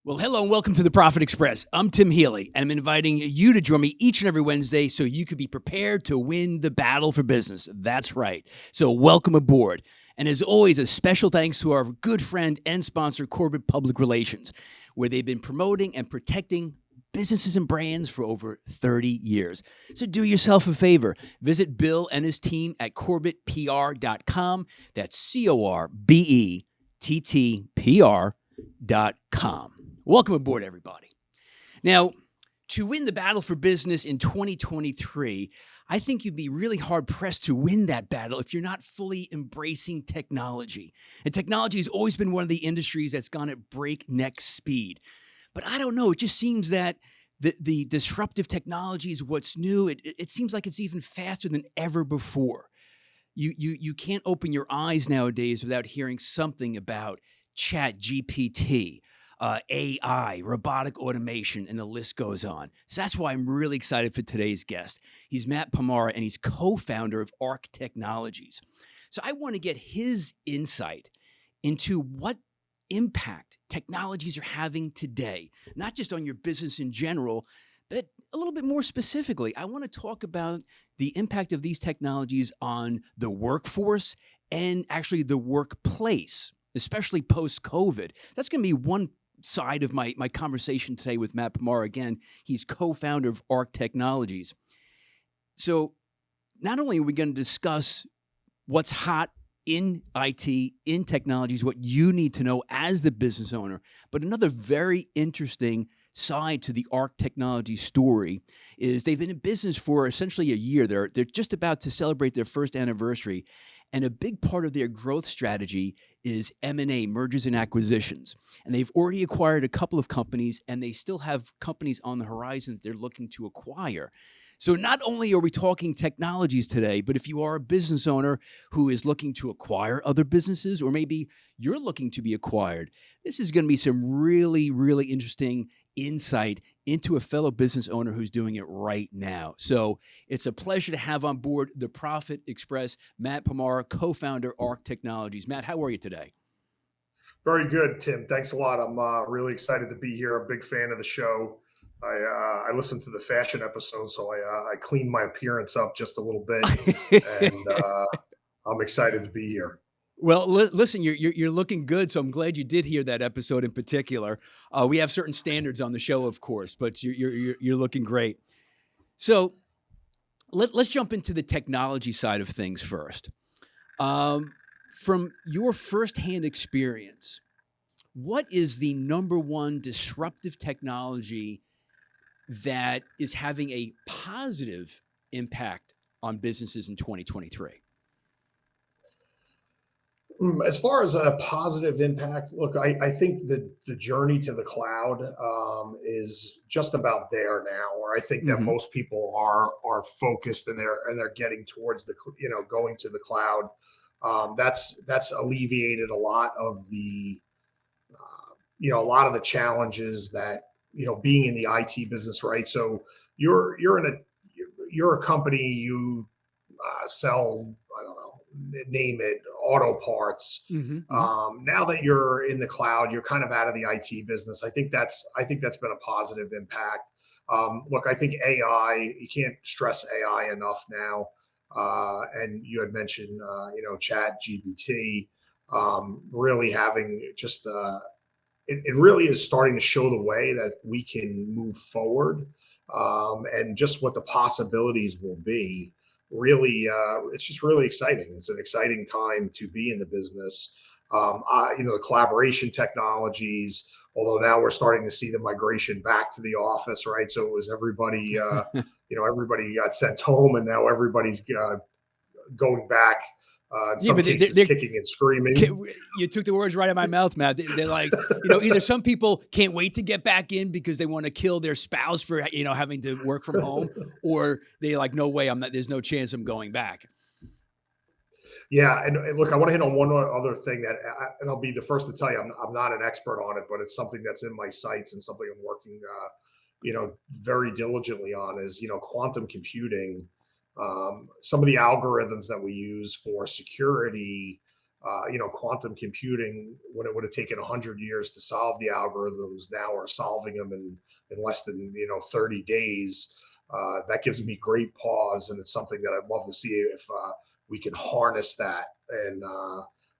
Well, hello and welcome to the Profit Express. I'm Tim Healy, and I'm inviting you to join me each and every Wednesday so you could be prepared to win the battle for business. That's right. So welcome aboard. And as always, a special thanks to our good friend and sponsor, Corbett Public Relations, where they've been promoting and protecting businesses and brands for over 30 years. So do yourself a favor. Visit Bill and his team at CorbettPR.com. That's CorbettPR.com. Welcome aboard, everybody. Now, to win the battle for business in 2023, I think you'd be really hard-pressed to win that battle if you're not fully embracing technology. And technology has always been one of the industries that's gone at breakneck speed. But I don't know, it just seems that the disruptive technology is what's new. It seems like it's even faster than ever before. You can't open your eyes nowadays without hearing something about ChatGPT, AI, robotic automation, and the list goes on. So that's why I'm really excited for today's guest. He's Matt Pomara, and he's co-founder of Ark Technologies. So I want to get his insight into what impact technologies are having today, not just on your business in general, but a little bit more specifically. I want to talk about the impact of these technologies on the workforce and actually the workplace, especially post-COVID. That's going to be one side of my conversation today with Matt Pomara. Again, he's co-founder of Ark Technologies. So not only are we going to discuss what's hot in IT, in technologies, what you need to know as the business owner, but another very interesting side to the Ark Technologies story is they've been in business for essentially a year. They're just about to celebrate their first anniversary. And a big part of their growth strategy is M&A, mergers and acquisitions. And they've already acquired a couple of companies, and they still have companies on the horizon that they're looking to acquire. So not only are we talking technologies today, but if you are a business owner who is looking to acquire other businesses, or maybe you're looking to be acquired, this is going to be some really, really interesting insight into a fellow business owner who's doing it right now. So it's a pleasure to have on board the Profit Express, Matt Pomara, co-founder, Ark Technologies. Matt, how are you today? Very good, Tim. Thanks a lot. I'm really excited to be here. I'm a big fan of the show. I listened to the fashion episode, so I cleaned my appearance up just a little bit, and I'm excited to be here. Well, listen, you're looking good, so I'm glad you did hear that episode in particular. We have certain standards on the show, of course, but you're looking great. So let's jump into the technology side of things first. From your firsthand experience, what is the number one disruptive technology that is having a positive impact on businesses in 2023? As far as a positive impact, look, I think the journey to the cloud is just about there now. Where I think that Mm-hmm. most people are focused and they're getting towards going to the cloud. That's alleviated a lot of a lot of the challenges that being in the IT business, right? So you're a company, you sell, I don't know, name it, auto parts. Mm-hmm. Mm-hmm. Now that you're in the cloud, you're kind of out of the IT business. I think that's been a positive impact. Look, I think AI, you can't stress AI enough now. And you had mentioned, Chat GPT, really having just it really is starting to show the way that we can move forward, and just what the possibilities will be. Really, it's just really exciting. It's an exciting time to be in the business. The collaboration technologies, although now we're starting to see the migration back to the office, right? So it was everybody, everybody got sent home, and now everybody's going back. In Yeah, some but cases, kicking and screaming. you took the words right out of my mouth, Matt. They're like, either some people can't wait to get back in because they want to kill their spouse for, having to work from home, or they like, no way, there's no chance I'm going back. Yeah, and look, I want to hit on one other thing and I'll be the first to tell you, I'm not an expert on it, but it's something that's in my sights and something I'm working, very diligently on is, quantum computing. Some of the algorithms that we use for security, quantum computing, when it would have taken 100 years to solve the algorithms, now are solving them in less than 30 days. That gives me great pause, and it's something that I'd love to see if we can harness that and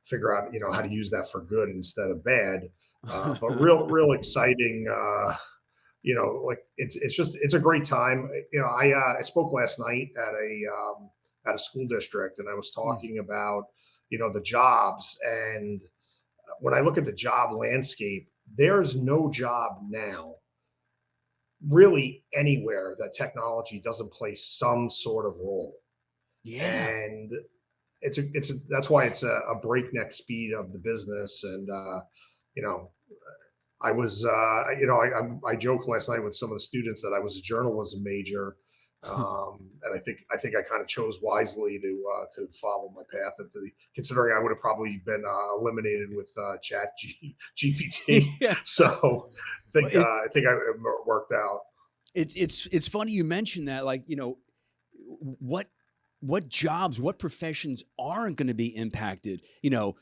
figure out how to use that for good instead of bad. But real exciting. Like it's a great time. I spoke last night at a school district, and I was Mm. talking about the jobs. And when I look at the job landscape, there's no job now really anywhere that technology doesn't play some sort of role. Yeah. And that's why it's a breakneck speed of the business. And you know I was, I joked last night with some of the students that I was a journalism major, and I think I kind of chose wisely to follow my path into considering I would have probably been eliminated with GPT. Yeah. So Well, it worked out. it's funny you mentioned that. Like, what what jobs, what professions aren't going to be impacted,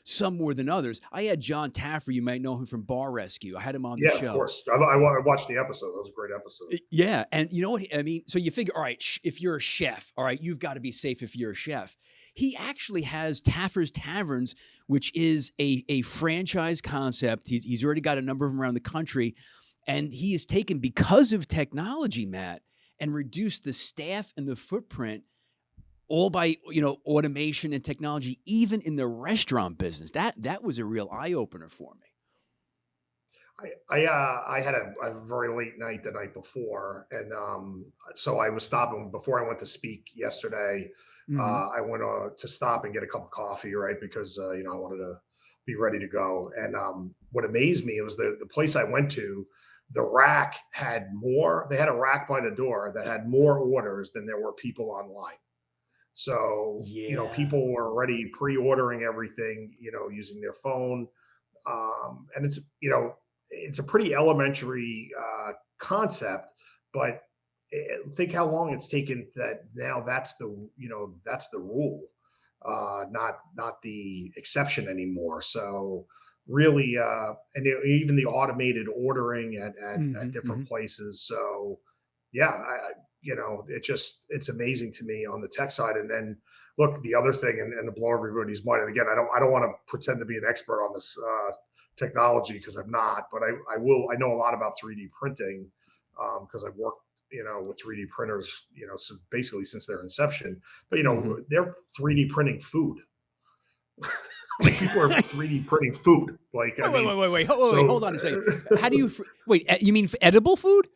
some more than others. I had John Taffer, you might know him from Bar Rescue. I had him on the Yeah, of show. course. I watched the episode. That was a great episode. Yeah, and you know what I mean? So you figure, all right, if you're a chef, all right, you've got to be safe if you're a chef. He actually has Taffer's Taverns, which is a franchise concept. He's already got a number of them around the country, and he has taken, because of technology, Matt, and reduced the staff and the footprint all by automation and technology, even in the restaurant business. That was a real eye opener for me. I had a very late night the night before, and so I was stopping before I went to speak yesterday. Hmm. I went to stop and get a cup of coffee, right? Because I wanted to be ready to go. And what amazed me was the place I went to. The rack had more. They had a rack by the door that had more orders than there were people online. So Yeah. people were already pre-ordering everything, using their phone. And it's a pretty elementary concept, but think how long it's taken that now that's the rule, not the exception anymore. So really, and even the automated ordering at Hmm. different Hmm. places. So yeah, it's amazing to me on the tech side. And then look, the other thing, and to blow everybody's mind. And again, I don't want to pretend to be an expert on this technology because I'm not, but I will. I know a lot about 3D printing because I've worked with 3D printers so basically since their inception. But Hmm. they're 3D printing food. Like people are 3D printing food. Like I Wait, wait, mean, wait, wait, wait, wait, so hold on a second. How do you wait? You mean for edible food?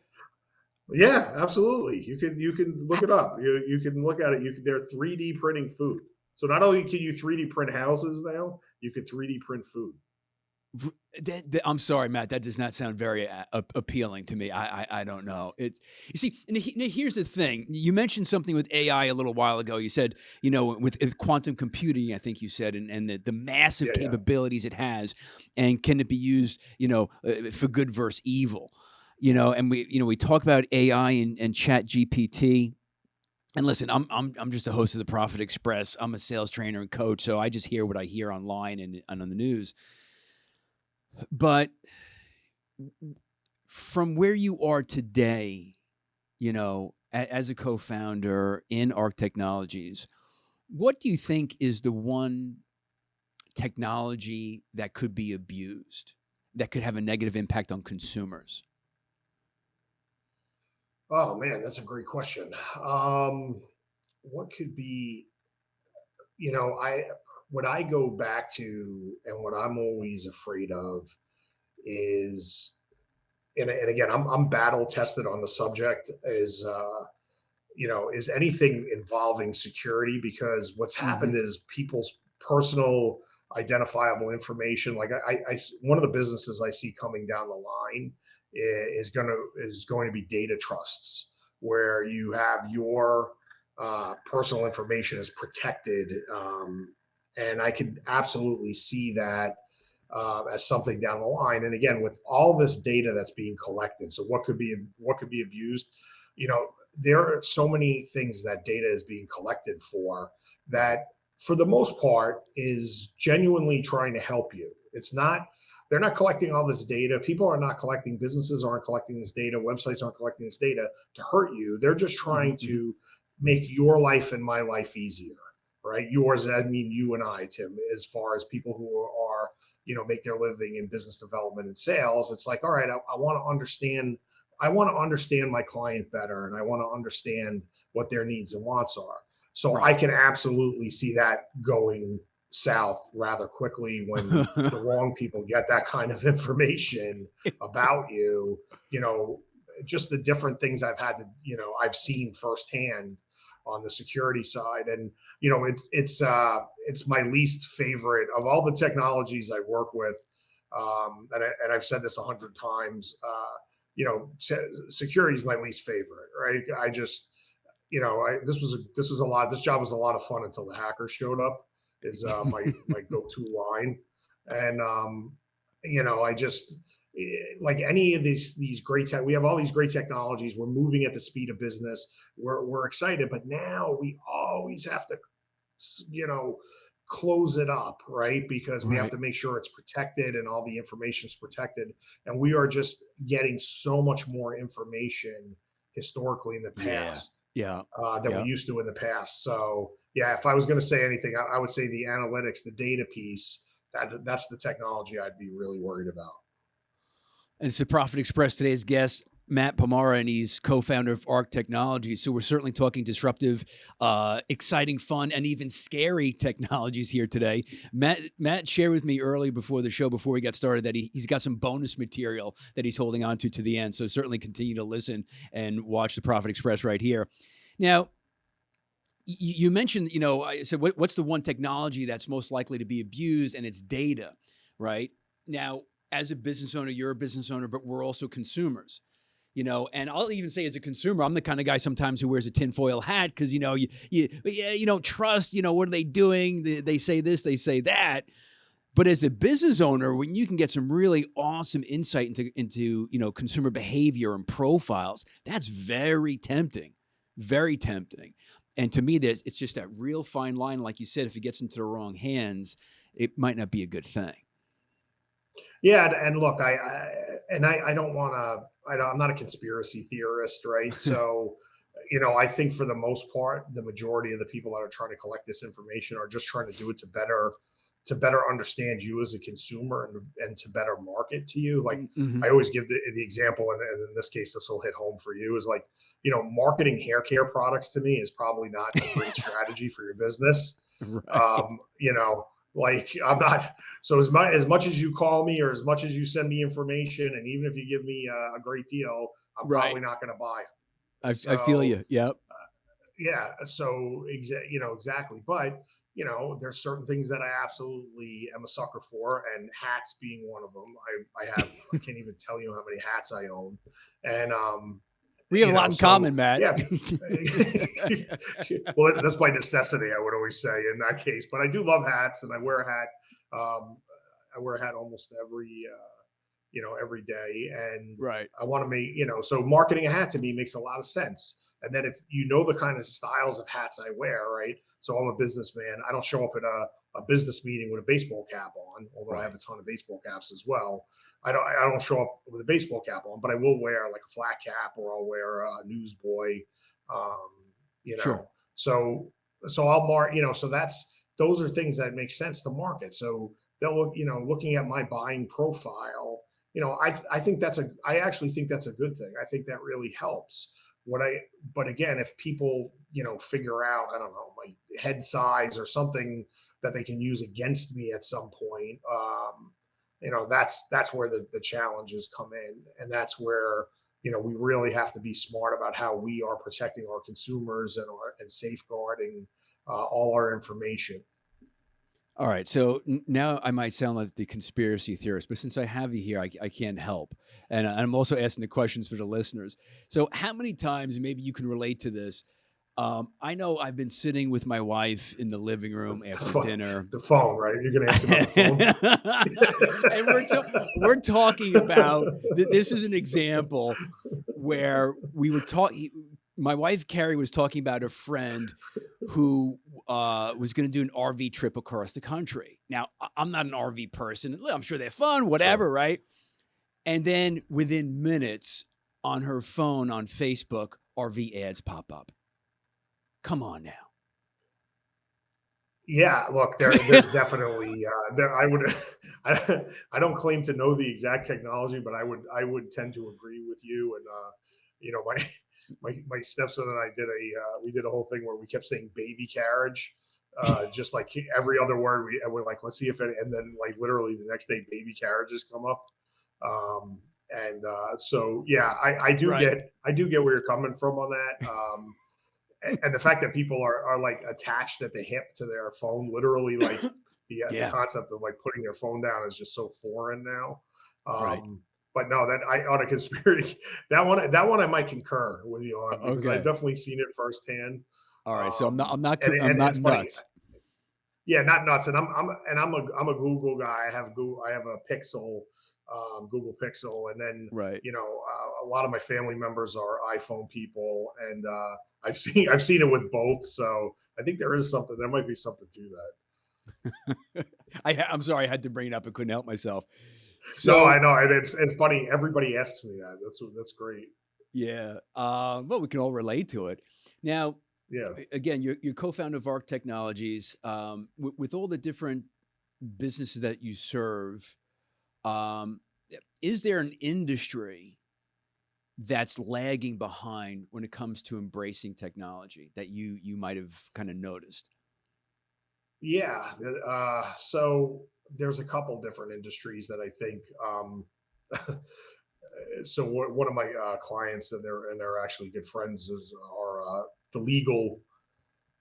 yeah, absolutely. You can look it up. You can look at it. They're 3D printing food. So not only can you 3D print houses now, you can 3D print food. I'm sorry, Matt. That does not sound very appealing to me. I don't know. It's you see. And here's the thing. You mentioned something with AI a little while ago. You said with quantum computing. I think you said and the massive Yeah, yeah. capabilities it has, and can it be used for good versus evil? And we talk about AI and Chat GPT. And listen, I'm just a host of the Profit Express. I'm a sales trainer and coach, so I just hear what I hear online and on the news. But from where you are today, as a co-founder in Ark Technologies, what do you think is the one technology that could be abused, that could have a negative impact on consumers? Oh man, that's a great question. What could be, I what I go back to and what I'm always afraid of is, and again, I'm battle tested on the subject, is anything involving security, because what's happened Mhm. is people's personal identifiable information. Like one of the businesses I see coming down the line is going to be data trusts, where you have your personal information is protected, and I could absolutely see that as something down the line. And again, with all this data that's being collected, so what could be abused? You know, there are so many things that data is being collected for that. for the most part, is genuinely trying to help you. It's not, they're not collecting all this data. People are not collecting, businesses aren't collecting this data, websites aren't collecting this data to hurt you. They're just trying Mm-hmm. to make your life and my life easier, right? Yours, I mean, you and I, Tim, as far as people who are, make their living in business development and sales. It's like, all right, I want to understand. I want to understand my client better, and I want to understand what their needs and wants are. So I Right. can absolutely see that going south rather quickly when the wrong people get that kind of information about you. You know, just the different things I've had to, I've seen firsthand on the security side, and it's my least favorite of all the technologies I work with. And I've said this 100 times. Security is my least favorite, right? I just, this was a lot. This job was a lot of fun until the hackers showed up. Is my go-to line, and I just like any of these great we have all these great technologies. We're moving at the speed of business. We're excited, but now we always have to, you know, close it up, right? Because we have Right. to make sure it's protected and all the information is protected. And we are just getting so much more information historically in the Yeah. past Yeah. than we Yeah. used to in the past. So yeah, if I was going to say anything, I would say the analytics, the data piece. That's the technology I'd be really worried about. And it's the Profit Express today's guest, Matt Pomara, and he's co-founder of Ark Technologies. So we're certainly talking disruptive, exciting, fun, and even scary technologies here today. Matt shared with me early before the show, before we got started, that he's got some bonus material that he's holding on to the end. So certainly continue to listen and watch the Profit Express right here. Now, you mentioned, I said, what's the one technology that's most likely to be abused? And it's data, right? Now, as a business owner, you're a business owner, but we're also consumers, and I'll even say as a consumer, I'm the kind of guy sometimes who wears a tinfoil hat because, you don't trust, what are they doing? They say this, they say that. But as a business owner, when you can get some really awesome insight into consumer behavior and profiles, that's very tempting, very tempting. And to me, it's just that real fine line. Like you said, if it gets into the wrong hands, it might not be a good thing. Yeah, and look, I don't want to. I'm not a conspiracy theorist, right? So, I think for the most part, the majority of the people that are trying to collect this information are just trying to do it to better understand you as a consumer and to better market to you. Like Mm-hmm. I always give the example, and in this case, this will hit home for you. Is like, marketing hair care products to me is probably not a great strategy for your business. Right. Like I'm not, so as much as you call me or as much as you send me information, and even if you give me a great deal, I'm Right. probably not going to buy it. I feel So you. Yep. yeah, so exactly. But there's certain things that I absolutely am a sucker for, and hats being one of them. I can't even tell you how many hats I own, and We have a lot in so common, Matt. yeah. Well, that's by necessity, I would always say in that case. But I do love hats, and I wear a hat. Um, I wear a hat almost every day, and Right. I want to make So marketing a hat to me makes a lot of sense. And then if you know the kind of styles of hats I wear, right? So I'm a businessman. I don't show up at a business meeting with a baseball cap on, although I Right. have a ton of baseball caps as well. I don't show up with a baseball cap on, but I will wear like a flat cap, or I'll wear a newsboy. Um, you Sure. know, so I'll mark. So those are things that make sense to market. So they'll look. Looking at my buying profile. I actually think that's a good thing. I think that really helps. But again, if people, figure out, I don't know, my head size or something that they can use against me at some point, that's where the challenges come in. And that's where, we really have to be smart about how we are protecting our consumers and safeguarding all our information. All right. So now I might sound like the conspiracy theorist, but since I have you here, I can't help. And I'm also asking the questions for the listeners. So, how many times, maybe you can relate to this? I know I've been sitting with my wife in the living room after dinner. The phone, right? You're going to ask about the phone. And we're talking about this is an example where we were talking. My wife Carrie was talking about a friend who was going to do an RV trip across the country. Now, I'm not an RV person. I'm sure they're fun, Sure. whatever, right? And then within minutes on her phone on Facebook, RV ads pop up. Come on now. Yeah, look, there's definitely there. I would, I don't claim to know the exact technology, but I would tend to agree with you. And my stepson and I did we did a whole thing where we kept saying baby carriage, just like every other word. We're like, let's see if it, and then like literally the next day, baby carriages come up. So yeah, I do Right. get where you're coming from on that. And the fact that people are like attached at the hip to their phone, literally, like the Yeah. concept of like putting their phone down is just so foreign now. Right. But no, that I on a conspiracy that one I might concur with you on, because I've Okay. definitely seen it firsthand. All right. So I'm And not it's funny. nuts. Yeah, not nuts. And I'm a Google guy. I have a Pixel, Google Pixel, and then Right. a lot of my family members are iPhone people, and I've seen it with both. So I think there might be something to that. I'm sorry. I had to bring it up. I couldn't help myself. No, So I know, and it's funny. Everybody asks me that. That's great. yeah. Well, we can all relate to it. Now, Yeah. again, you're co-founder of Ark Technologies. With all the different businesses that you serve, um, is there an industry that's lagging behind when it comes to embracing technology that you might have kind of noticed? Yeah. So there's a couple different industries that I think. So one of my clients, and they're actually good friends, are the legal,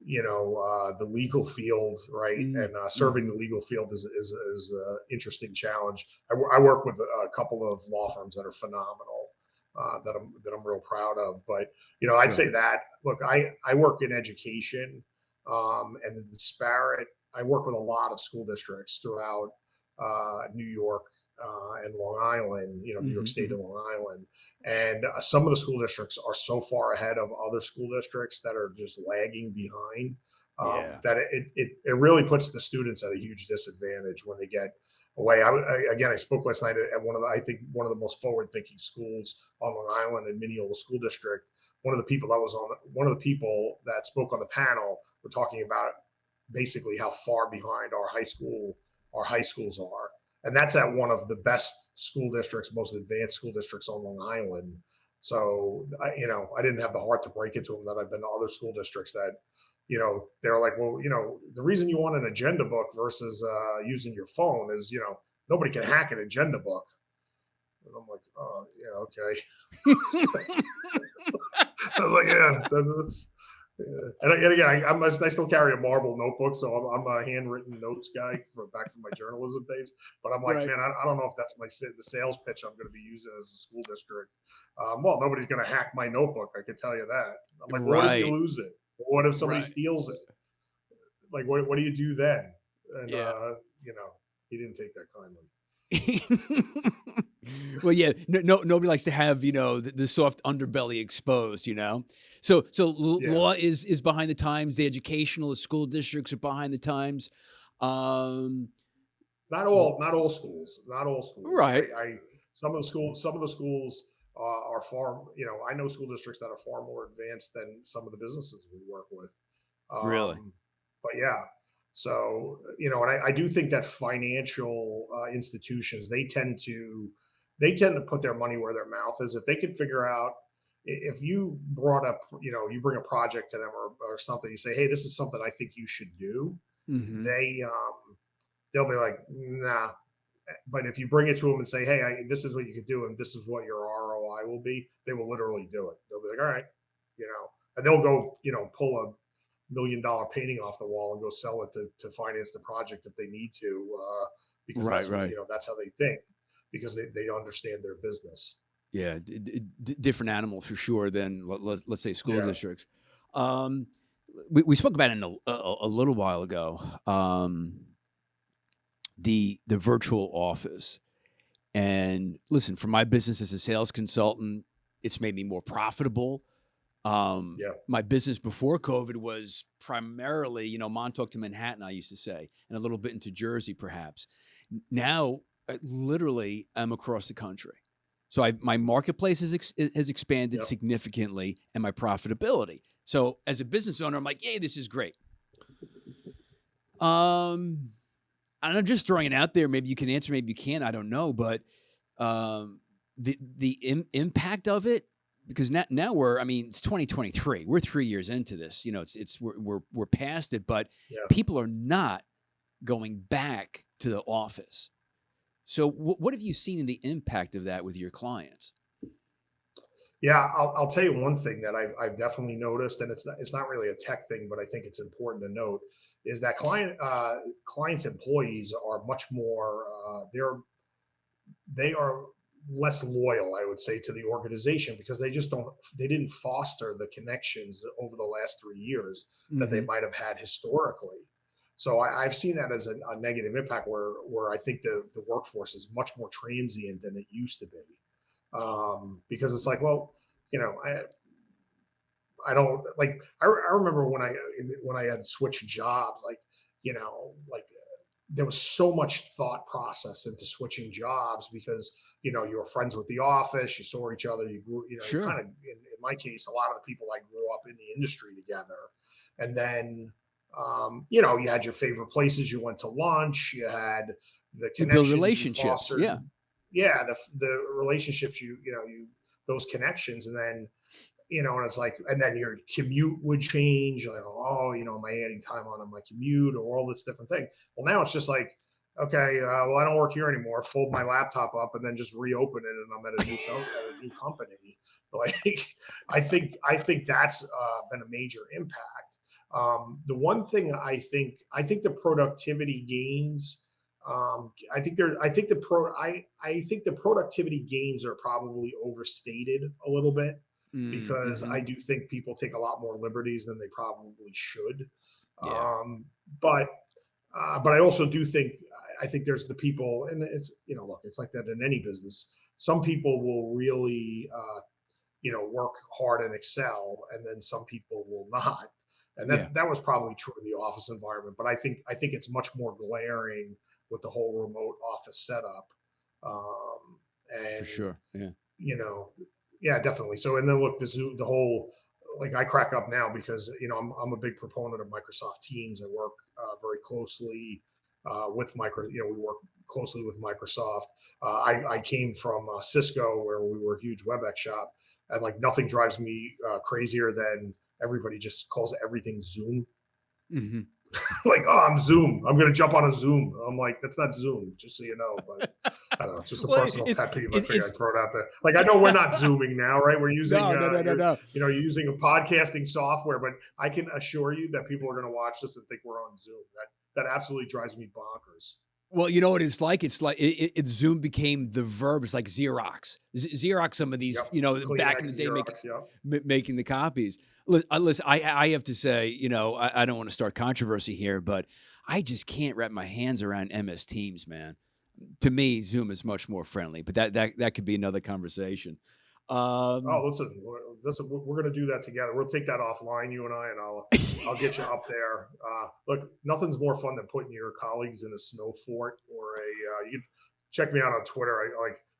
the legal field, right? Mm, And serving mhm. the legal field is an interesting challenge. I work with a couple of law firms that are phenomenal, that I'm real proud of. But I'd Sure. say that, look, I work in education, and the disparate. I work with a lot of school districts throughout New York, and Long Island, New York Hmm, State hmm. and Long Island. And some of the school districts are so far ahead of other school districts that are just lagging behind, Yeah. that it really puts the students at a huge disadvantage when they get away. Again, I spoke last night at I think one of the most forward-thinking schools on Long Island in Mineola School District. One of the people that spoke on the panel were talking about basically how far behind our high schools are, and that's at one of the best school districts, most advanced school districts on Long Island. So I didn't have the heart to break it to them that I've been to other school districts that, they're like, well, the reason you want an agenda book versus using your phone is, nobody can hack an agenda book. And I'm like, oh yeah, okay. I was like, yeah, that's yeah. And again, I still carry a marble notebook, so I'm a handwritten notes guy back from my journalism days. But I'm like, Right. man, I don't know if that's the sales pitch I'm going to be using as a school district. Well, nobody's going to hack my notebook. I can tell you that. I'm like, well, what if you Right. lose it? What if somebody Right. steals it? Like, what do you do then? And Yeah. he didn't take that kindly. Well, yeah, nobody likes to have the soft underbelly exposed. So Yeah, law is behind the times. The educational, the school districts are behind the times. Um, not all schools, not all schools. right, Some of the schools are far. I know school districts that are far more advanced than some of the businesses we work with. really, Um, but yeah, so and I do think that financial institutions, they tend to put their money where their mouth is. If they could figure out, if you brought up, you bring a project to them, or something, you say, hey, this is something I think you should do. hmm, They'll be like, nah. But if you bring it to them and say, hey, this is what you could do, and this is what your ROI will be, they will literally do it. They'll be like, all right, and they'll go, pull $1 million painting off the wall and go sell it to finance the project if they need to, because right, right, that's how they think, because they understand their business. yeah, different animal for sure than let's say school Yeah. districts. Um, we spoke about it a little while ago. The virtual office. And listen, for my business as a sales consultant, it's made me more profitable. Yeah. My business before COVID was primarily, Montauk to Manhattan, I used to say, and a little bit into Jersey, perhaps. Now, literally, I'm across the country. So my marketplace has expanded Yep. significantly, and my profitability. So as a business owner, I'm like, yay, this is great. I'm just throwing it out there. Maybe you can answer, maybe you can't. I don't know, but the impact of it, because now it's 2023. We're 3 years into this. We're past it, but Yeah. people are not going back to the office. So what have you seen in the impact of that with your clients? Yeah, I'll tell you one thing that I've definitely noticed, and it's not really a tech thing, but I think it's important to note, is that clients' employees are much more they are less loyal, I would say, to the organization, because they didn't foster the connections over the last 3 years that they might have had historically. So I've seen that as a negative impact, where I think the workforce is much more transient than it used to be, because it's like, well, you know, I don't like. I remember when I had switched jobs, like there was so much thought process into switching jobs, because you were friends with the office, you saw each other, you grew, you Sure. kind of, in my case, a lot of the people I grew up in the industry together, and then you had your favorite places you went to lunch, you had the You build connections you relationships. fostered, Yeah. yeah, the relationships you those connections, and then and it's like, and then your commute would change. Like, oh, am I adding time on my commute, or all this different thing? Well, now it's just like, okay, well, I don't work here anymore. Fold my laptop up and then just reopen it, and I'm at a new company. Like, I think that's been a major impact. The one thing I think the productivity gains. I think the productivity gains are probably overstated a little bit, because Mm-hmm. I do think people take a lot more liberties than they probably should. Yeah. Um, but but I also do think, I think there's the people, and it's, look, it's like that in any business. Some people will really work hard and excel, and then some people will not. And Yeah. that was probably true in the office environment, but I think it's much more glaring with the whole remote office setup. For And sure. Yeah. you know, yeah, definitely. So, and then look, the whole, like, I crack up now because I'm a big proponent of Microsoft Teams. I work very closely with we work closely with Microsoft. I came from Cisco, where we were a huge WebEx shop, and like nothing drives me crazier than everybody just calls everything Zoom. Mm-hmm. Like, oh, I'm Zoom. I'm going to jump on a Zoom. I'm like, that's not Zoom, just so you know. But I don't know, it's just a Well, personal pet peeve. I figured it's I'd throw it out there. Like, I know we're not Zooming now, right? We're using, no. you're using a podcasting software, but I can assure you that people are going to watch this and think we're on Zoom. That absolutely drives me bonkers. Well, you know what it's like? It's like Zoom became the verb. It's like Xerox. Xerox, some of these, Yep. back in the Kleenex, day, Xerox. Yep. making the copies. Listen, I have to say, I don't want to start controversy here, but I just can't wrap my hands around MS Teams, man. To me, Zoom is much more friendly, but that could be another conversation. Oh, listen, we're going to do that together. We'll take that offline, you and I, and I'll get you up there. Look, nothing's more fun than putting your colleagues in a snow fort, or you check me out on Twitter.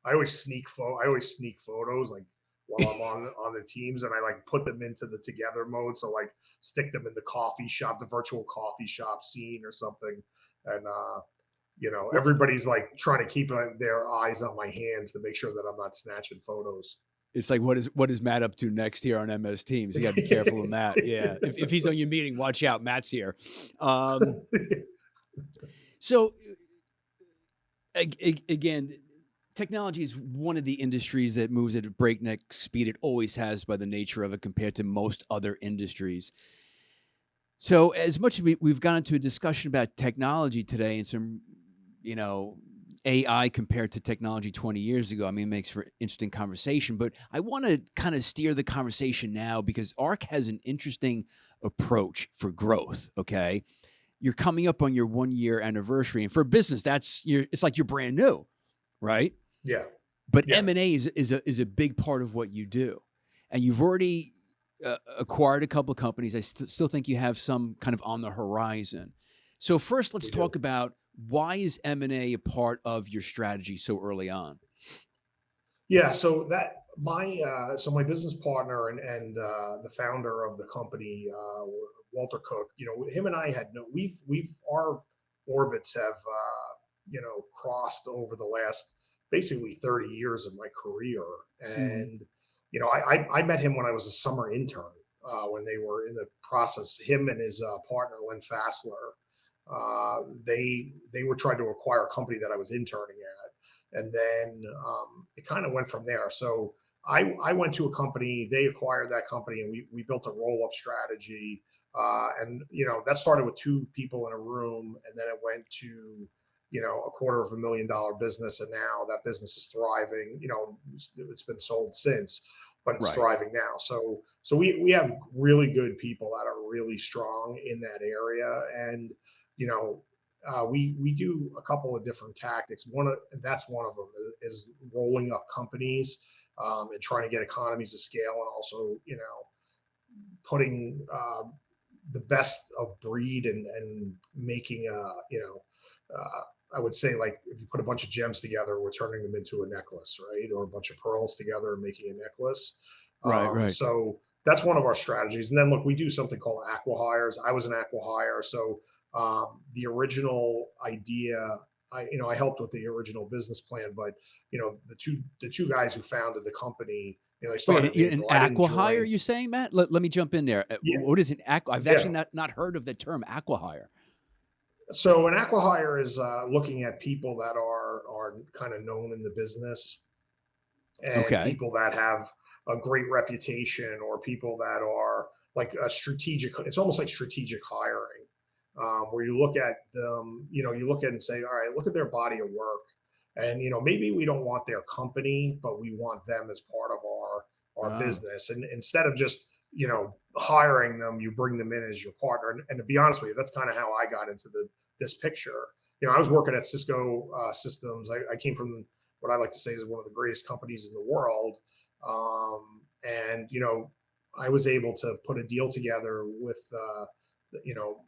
I always sneak photos, like, while I'm on the teams, and I like put them into the together mode. So, like, stick them in the coffee shop, the virtual coffee shop scene or something. And Well, everybody's like trying to keep their eyes on my hands to make sure that I'm not snatching photos. it's like, what is Matt up to next here on MS Teams? You got to be careful of Matt. Yeah, if he's on your meeting, watch out. Matt's here. So again, technology is one of the industries that moves at a breakneck speed. It always has, by the nature of it, compared to most other industries. So as much as we've gone into a discussion about technology today and some, AI compared to technology 20 years ago, it makes for interesting conversation. But I want to kind of steer the conversation now, because Ark has an interesting approach for growth. Okay. You're coming up on your 1-year anniversary, and for business, it's like you're brand new, right? Yeah. But Yeah. M&A is a big part of what you do, and you've already acquired a couple of companies. I still think you have some kind of on the horizon. So first, let's We do. talk about why is M&A a part of your strategy so early on? Yeah, so my business partner and the founder of the company, Walter Cook. Him and I had no we've our orbits have crossed over the last basically 30 years of my career. Hmm. And I met him when I was a summer intern, when they were in the process. Him and his partner Len Fassler, they were trying to acquire a company that I was interning at, and then it kind of went from there. So I went to a company, they acquired that company, and we built a roll up strategy. And that started with two people in a room, and then it went to $250,000 business, and now that business is thriving. It's been sold since, but it's Right. thriving now. So we have really good people that are really strong in that area. And you know we do a couple of different tactics. That's one of them is rolling up companies, and trying to get economies of scale, and also putting the best of breed, and making I would say, like, if you put a bunch of gems together, we're turning them into a necklace, right? Or a bunch of pearls together and making a necklace. Right. Right. So that's one of our strategies. And then look, we do something called acquihires. I was an acquihire, so the original idea, I helped with the original business plan, but the two guys who founded the company, they started Wait, in an April. I didn't aqua-hire, join. you saying, Matt? Let me jump in there. Yeah, What is an aqua? I've actually yeah. not heard of the term aqua-hire. So an acquihire is looking at people that are kind of known in the business, and Okay. people that have a great reputation, or people that are like a strategic. It's almost like strategic hiring, where you look at them. You look at and say, all right, look at their body of work, and maybe we don't want their company, but we want them as part of our Oh. business. And instead of just hiring them, you bring them in as your partner. And to be honest with you, that's kind of how I got into this picture. I was working at Cisco Systems. I came from what I like to say is one of the greatest companies in the world. And I was able to put a deal together with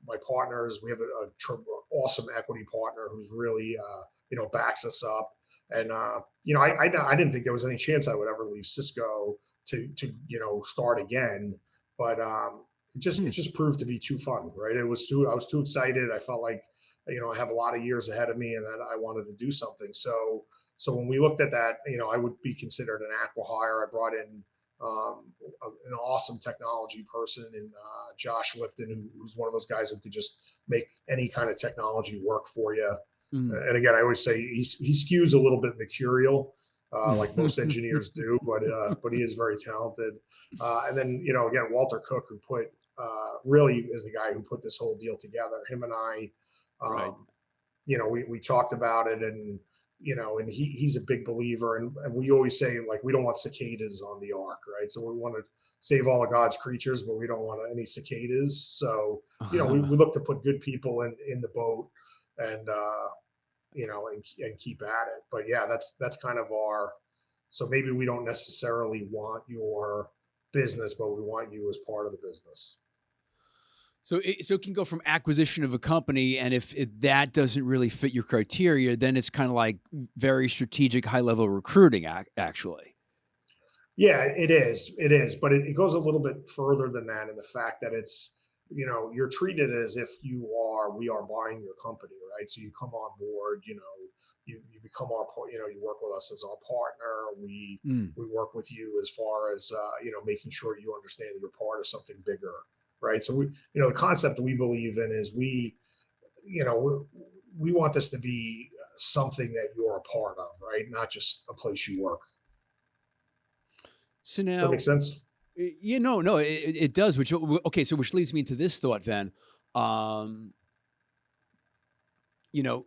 my partners. We have awesome equity partner who's really backs us up. And I didn't think there was any chance I would ever leave Cisco to start again, but it Hmm. just proved to be too fun, right? I was too excited. I felt like I have a lot of years ahead of me, and that I wanted to do something. So when we looked at that, I would be considered an acqui-hire. I brought in an awesome technology person, and Josh Lipton, who's one of those guys who could just make any kind of technology work for you. Mm. And again, I always say he skews a little bit mercurial, like most engineers do, but he is very talented. And then again, Walter Cook, who really is the guy who put this whole deal together. Him and I, Right. um, we talked about it, and he's a big believer, and we always say, like, we don't want cicadas on the ark, right? So we want to save all of God's creatures, but we don't want any cicadas. So we look to put good people in the boat, and and keep at it. But yeah, that's kind of our. So maybe we don't necessarily want your business, but we want you as part of the business. So it can go from acquisition of a company, and if that doesn't really fit your criteria, then it's kind of like very strategic, high level recruiting. Actually, Yeah, it is. It is, but it goes a little bit further than that in the fact that it's you're treated as if we are buying your company, right? So you come on board, you become our you work with us as our partner. We mm. we work with you as far as making sure you understand you're part of something bigger, right? So the concept we believe in is you know we want this to be something that you're a part of, right? Not just a place you work. So That now, makes sense. no, it does. Which okay, so which leads me into this thought then. Um, you know,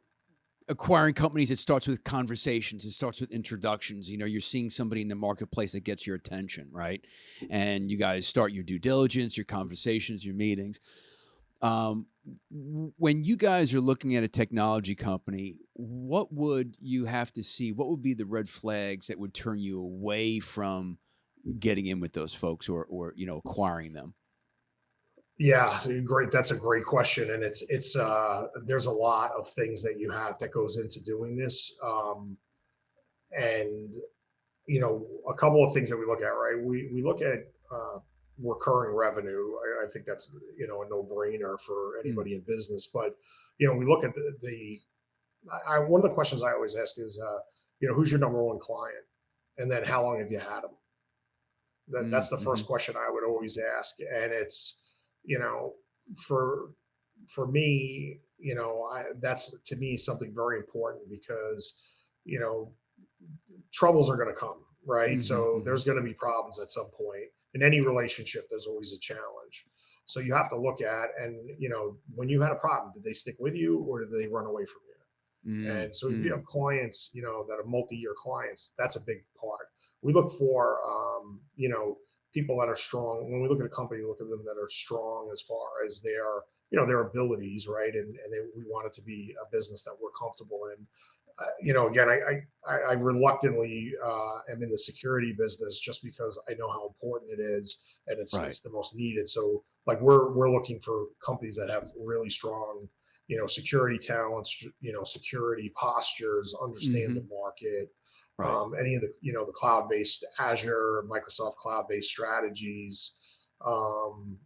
acquiring companies, it starts with conversations, it starts with introductions. You're seeing somebody in the marketplace that gets your attention, right? And you guys start your due diligence, your conversations, your meetings. um, when you guys are looking at a technology company, what would you have to see? What would be the red flags that would turn you away from getting in with those folks or acquiring them? Yeah, so great. That's a great question, and it's there's a lot of things that you have that goes into doing this, and a couple of things that we look at, right? We look at uh, recurring revenue. I think that's a no brainer for Mm, anybody in business, but we look at one of the questions I always ask is, who's your number one client, and then how long have you had them? That's the first mhm. question I would always ask, and it's you know for for me, that's to me something very important because you know troubles are going to come, right? Mhm, So mhm. there's going to be problems at some point. In any relationship, there's always a challenge. So you have to look at, and when you had a problem, did they stick with you or did they run away from you? Mm, And so if you mm. have clients, that are multi-year clients, that's a big part. We look for, people that are strong. When we look at a company, we look at them that are strong as far as their abilities, right? And we want it to be a business that we're comfortable in. Again, I reluctantly am in the security business just because I know how important it is, and Right. it's the most needed. So like we're looking for companies that have really strong security talents, security postures, understand the Mhm. market, Right. any of the cloud-based Azure, Microsoft cloud-based strategies. Um,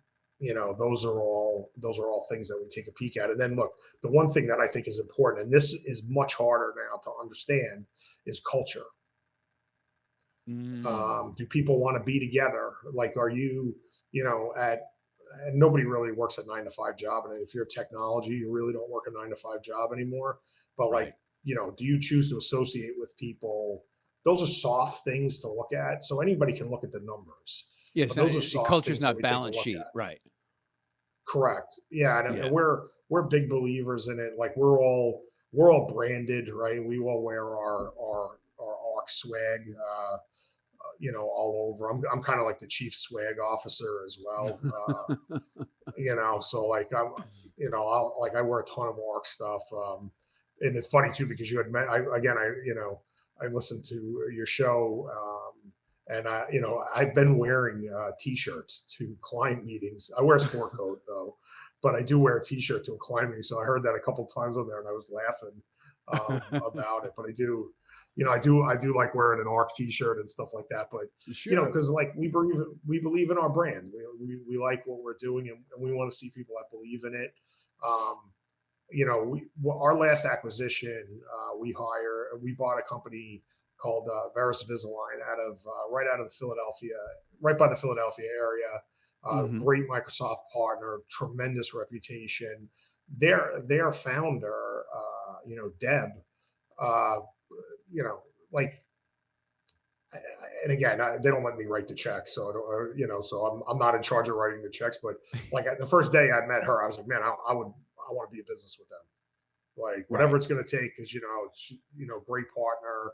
those are all things that we take a peek at. And then look, the one thing that I think is important, and this is much harder now to understand, is culture. Mm. Do people want to be together? Like, are you, at and nobody really works a 9 to 5 job. And if you're technology, you really don't work a 9 to 5 job anymore. But like, Right. do you choose to associate with people? Those are soft things to look at. So anybody can look at the numbers, Yes, but those are soft culture's things that not we take a balance look sheet. at. Right. Correct. Yeah, and Yeah. we're big believers in it. Like we're all branded, right? We all wear our Ark swag. All over. I'm kind of like the chief swag officer as well. So like I wear a ton of Ark stuff. And it's funny too because you had met. I listened to your show. And I've been wearing t-shirts to client meetings. I wear a sport coat though, but I do wear a t-shirt to a client meeting. So I heard that a couple times on there, and I was laughing about it. But I do like wearing an Arc t-shirt and stuff like that. But Sure. because like we believe in our brand. We like what we're doing, and we want to see people that believe in it. Um, our last acquisition, we bought a company called Veris Visalign right out of the Philadelphia, right by the Philadelphia area. Mhm. Great Microsoft partner, tremendous reputation. Their founder, Deb, uh, you know, like, and again, they don't let me write the checks, so I don't, so I'm not in charge of writing the checks. But like the first day I met her, I was like, man, I want to be in business with them. Like whatever Right. it's going to take, because great partner.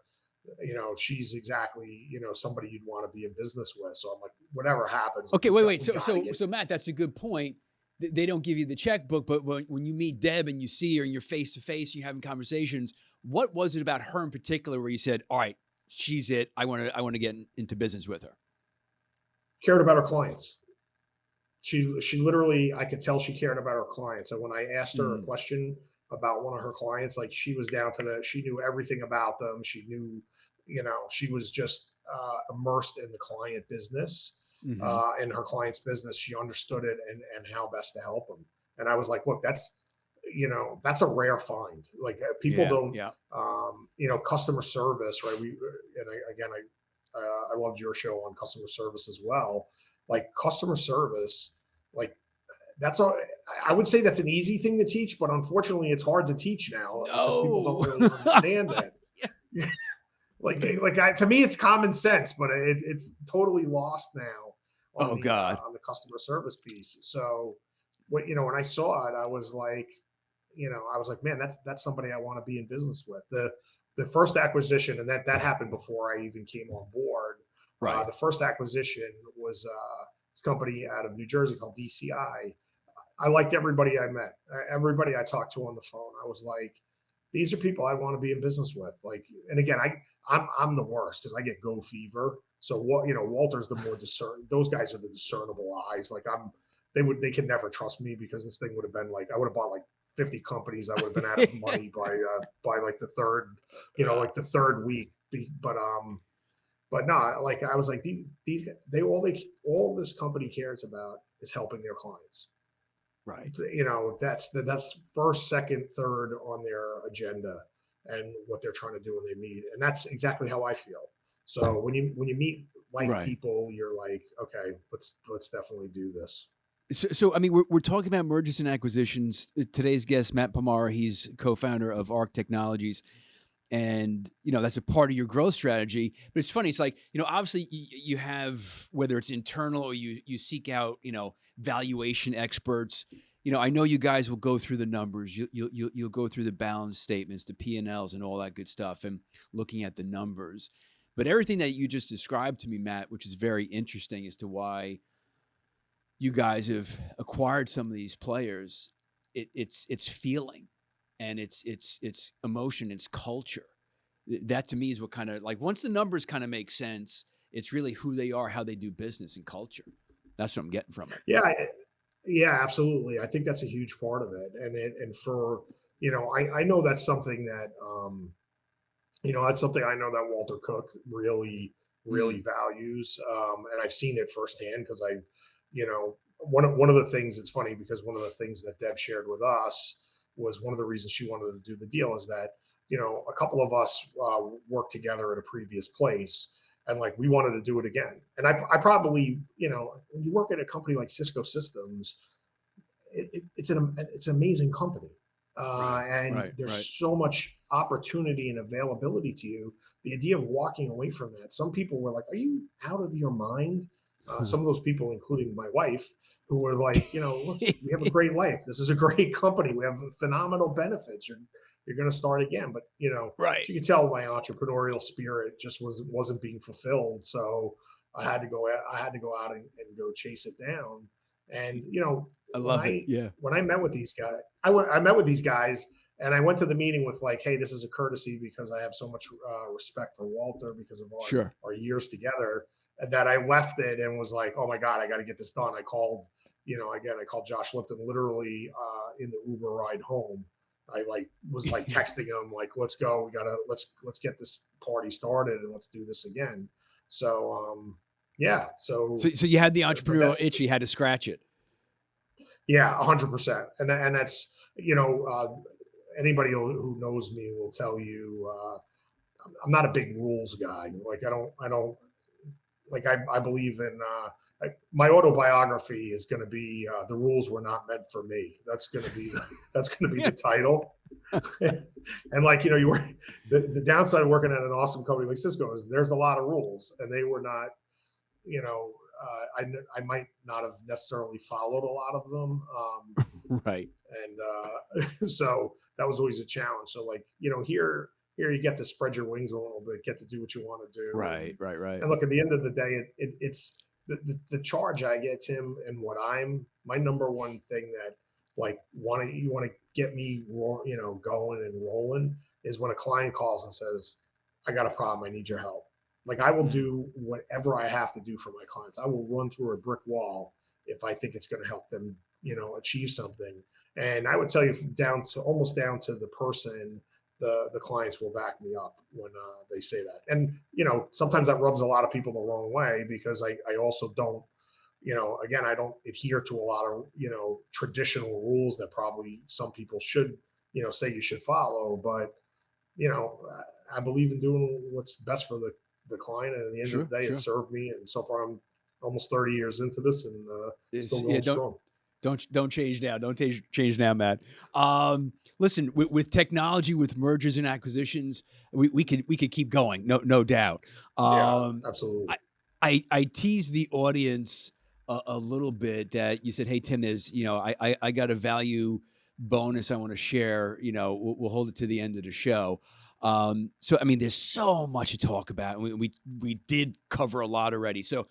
She's exactly somebody you'd want to be in business with. So I'm like, whatever happens, like Okay, wait. we So got to so get. so Matt, that's a good point. They don't give you the checkbook, but when you meet Deb and you see her and you're face to face and you're having conversations, what was it about her in particular where you said, "All right, she's it. I want to get into business with her." Cared about her clients. She literally, I could tell she cared about her clients. And when I asked her a Mm, question about one of her clients, like she was down to she knew everything about them. She knew, she was just immersed in the client business, mhm. in her client's business. She understood it and how best to help them. And I was like, look, that's a rare find. Like people Yeah, don't, yeah. customer service, right? I loved your show on customer service as well. Like customer service, like that's all. I would say that's an easy thing to teach, but unfortunately, it's hard to teach now because people don't No. really understand it. Yeah. To me, it's common sense, but it's totally lost now Oh God. on the customer service piece. So, when I saw it, I was like, man, that's somebody I want to be in business with. The first acquisition, and that happened before I even came on board. Right. The first acquisition was this company out of New Jersey called DCI. I liked everybody I met, everybody I talked to on the phone. I was like, these are people I want to be in business with. Like, and again, I'm the worst because I get go fever. So what, Walter's the more discern. Those guys are the discernible eyes. Like they could never trust me because this thing would have been like I would have bought like 50 companies. I would have been out of money by like the third, like the third week. But no, like I was like these all this company cares about is helping their clients. Right. That's first, second, third on their agenda and what they're trying to do when they meet. And that's exactly how I feel. So when you meet like Right. people, you're like, okay, let's definitely do this. So I mean, we're talking about mergers and acquisitions. Today's guest, Matt Pomara, he's co-founder of Ark Technologies, and that's a part of your growth strategy. But it's funny. It's like obviously you have, whether it's internal or you seek out valuation experts. I know you guys will go through the numbers. You'll go through the balance statements, the P&Ls, and all that good stuff, and looking at the numbers. But everything that you just described to me, Matt, which is very interesting as to why you guys have acquired some of these players, it's feeling, and it's emotion, it's culture. That to me is what kind of, like, once the numbers kind of make sense, it's really who they are, how they do business, and culture. That's what I'm getting from it. Yeah, absolutely. I think that's a huge part of it. And for, I know that's something that, that's something I know that Walter Cook really values. And I've seen it firsthand because one of the things, it's funny because one of the things that Deb shared with us was one of the reasons she wanted to do the deal is that, a couple of us worked together at a previous place, and like we wanted to do it again. And I probably, when you work at a company like Cisco Systems, it's an amazing company, and there's so much opportunity and availability to you. The idea of walking away from that, some people were like, "Are you out of your mind?" Some of those people, including my wife, who were like, "Look, we have a great life. This is a great company. We have phenomenal benefits. You're going to start again." But Right. you could tell my entrepreneurial spirit just wasn't being fulfilled. So I had to go out and go chase it down. And I love it. Yeah. when I met with these guys, I met with these guys, and I went to the meeting with like, "Hey, this is a courtesy because I have so much respect for Walter because of our years together." That I left it and was like, "Oh my God, I got to get this done." I called, I called Josh Lipton literally in the Uber ride home. I was texting him like, "Let's go. Let's get this party started and let's do this again." So yeah. So you had the entrepreneurial itch. You had to scratch it. Yeah, 100%. And that's anybody who knows me will tell you I'm not a big rules guy. Like I don't like I believe in my autobiography is going to be the rules were not meant for me. That's going to be the title. And like you were the downside of working at an awesome company like Cisco is there's a lot of rules, and they were not I might not have necessarily followed a lot of them. Right. And so that was always a challenge. So like here you get to spread your wings a little bit, get to do what you want to do. Right. And look, at the end of the day, it's the charge I get, Tim, and what my number one thing that like you want to get me going and rolling is when a client calls and says, "I got a problem, I need your help." Like I will do whatever I have to do for my clients. I will run through a brick wall if I think it's going to help them, achieve something. And I would tell you almost down to the person, the clients will back me up when they say that. And sometimes that rubs a lot of people the wrong way because I also don't, again, I don't adhere to a lot of traditional rules that probably some people should say you should follow. But I believe in doing what's best for the client, and at the end of the day, it served me. And so far, I'm almost 30 years into this, and still going strong. Don't change now. Don't change now, Matt. Listen, with technology, with mergers and acquisitions, we could keep going. No doubt. Yeah, absolutely. I teased the audience a little bit that you said, "Hey, Tim, there's I got a value bonus I want to share. We'll hold it to the end of the show." So I mean, there's so much to talk about. We did cover a lot already. So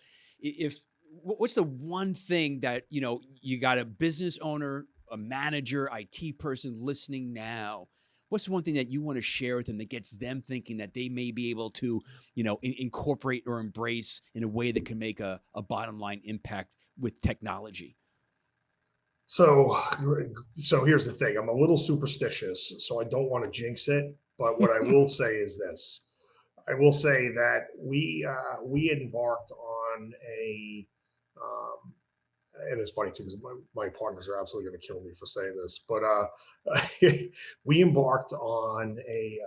what's the one thing that you got a business owner, a manager, IT person listening now? What's the one thing that you want to share with them that gets them thinking that they may be able to, incorporate or embrace in a way that can make a bottom line impact with technology? So, so here's the thing. I'm a little superstitious, so I don't want to jinx it. But what I will say is this: I will say that we embarked on a, um, and it's funny too because my partners are absolutely going to kill me for saying this, but we embarked on a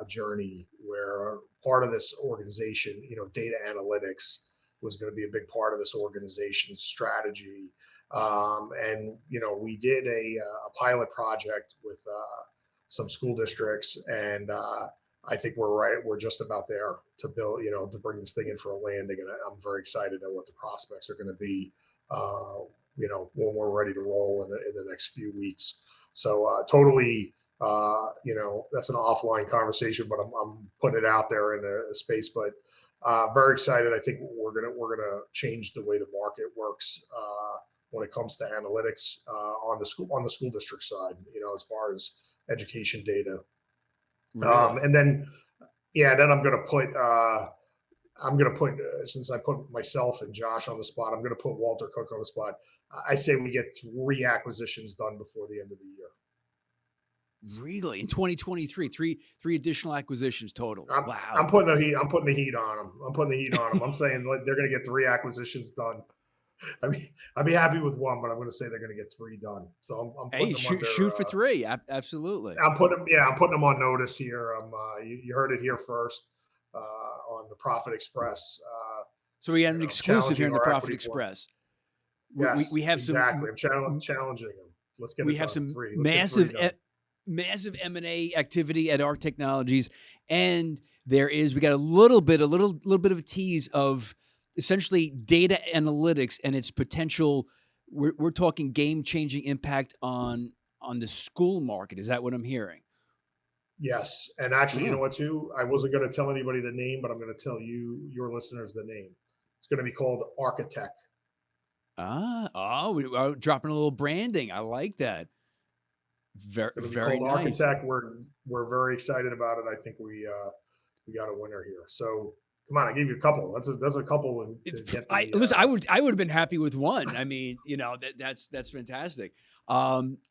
journey where part of this organization, data analytics was going to be a big part of this organization's strategy. And we did a pilot project with some school districts, and I think we're right. We're just about there to build, to bring this thing in for a landing, and I'm very excited at what the prospects are going to be. When we're ready to roll in the next few weeks. So totally, that's an offline conversation, but I'm putting it out there in a space. But very excited. I think we're gonna change the way the market works when it comes to analytics on the school district side. As far as education data, Really? and then then I'm going to put, since I put myself and Josh on the spot, I'm going to put Walter Cook on the spot. I say we get 3 acquisitions done before the end of the year. Really? In 2023, three additional acquisitions total. Wow. I'm putting the heat. I'm putting the heat on them. I'm saying they're going to get 3 acquisitions done. I'd be happy with 1, but I'm going to say they're going to get 3 done. So I'm putting them under, shoot for 3. Absolutely. I'm putting them on notice here. You heard it here first on the Profit Express. So we had an exclusive here in the Profit Express. Yes, we have exactly. some. I'm challenging them. Let's get. We it have done. some massive M&A activity at Ark Technologies, and we got a little bit of a tease of essentially data analytics and its potential. We're talking game-changing impact on the school market. Is that what I'm hearing? Yes, and actually, you know what? Too, I wasn't going to tell anybody the name, but I'm going to tell your listeners, the name. It's going to be called Architect. We're dropping a little branding. I like that. Very nice. Architect. We're very excited about it. I think we got a winner here. So come on, I gave you a couple. That's a couple to get. Listen, I would have been happy with 1. I mean, that's fantastic.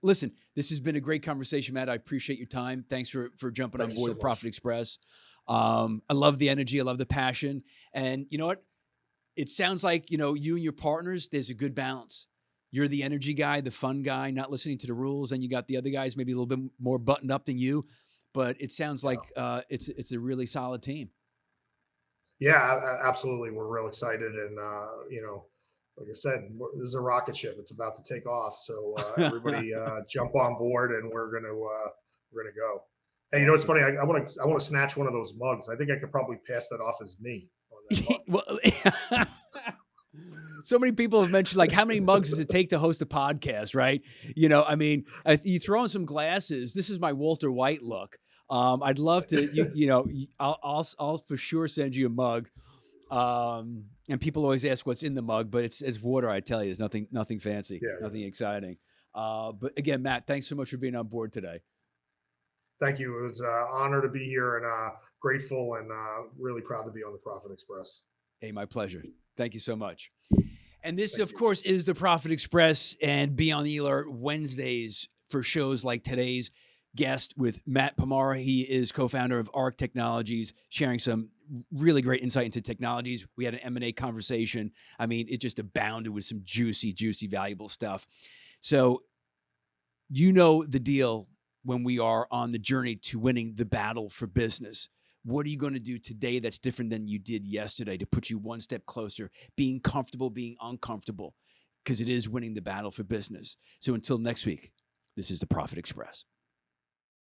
Listen, this has been a great conversation, Matt. I appreciate your time. Thanks for jumping on board the Profit Express. I love the energy. I love the passion. And you know what? It sounds like, you and your partners, there's a good balance. You're the energy guy, the fun guy, not listening to the rules. And you got the other guys maybe a little bit more buttoned up than you. But it sounds like it's a really solid team. Yeah, absolutely. We're real excited. And, like I said, this is a rocket ship. It's about to take off. So everybody jump on board, and we're gonna go. Hey, it's funny. I want to snatch one of those mugs. I think I could probably pass that off as me. Well, so many people have mentioned, like, how many mugs does it take to host a podcast, right? You throw on some glasses. This is my Walter White look. I'd love to, I'll for sure send you a mug. And people always ask what's in the mug, but it's water. I tell you, it's nothing fancy, nothing exciting. But again, Matt, thanks so much for being on board today. Thank you. It was an honor to be here, and grateful, and really proud to be on the Profit Express. Hey, my pleasure. Thank you so much. And this, of course, is the Profit Express, and be on the alert Wednesdays for shows like today's guest with Matt Pomara. He is co-founder of Ark Technologies, sharing some really great insight into technologies. We had an M&A conversation. I mean, it just abounded with some juicy, valuable stuff. So the deal when we are on the journey to winning the battle for business. What are you going to do today that's different than you did yesterday to put you one step closer, being comfortable, being uncomfortable, because it is winning the battle for business. So until next week, this is the Profit Express.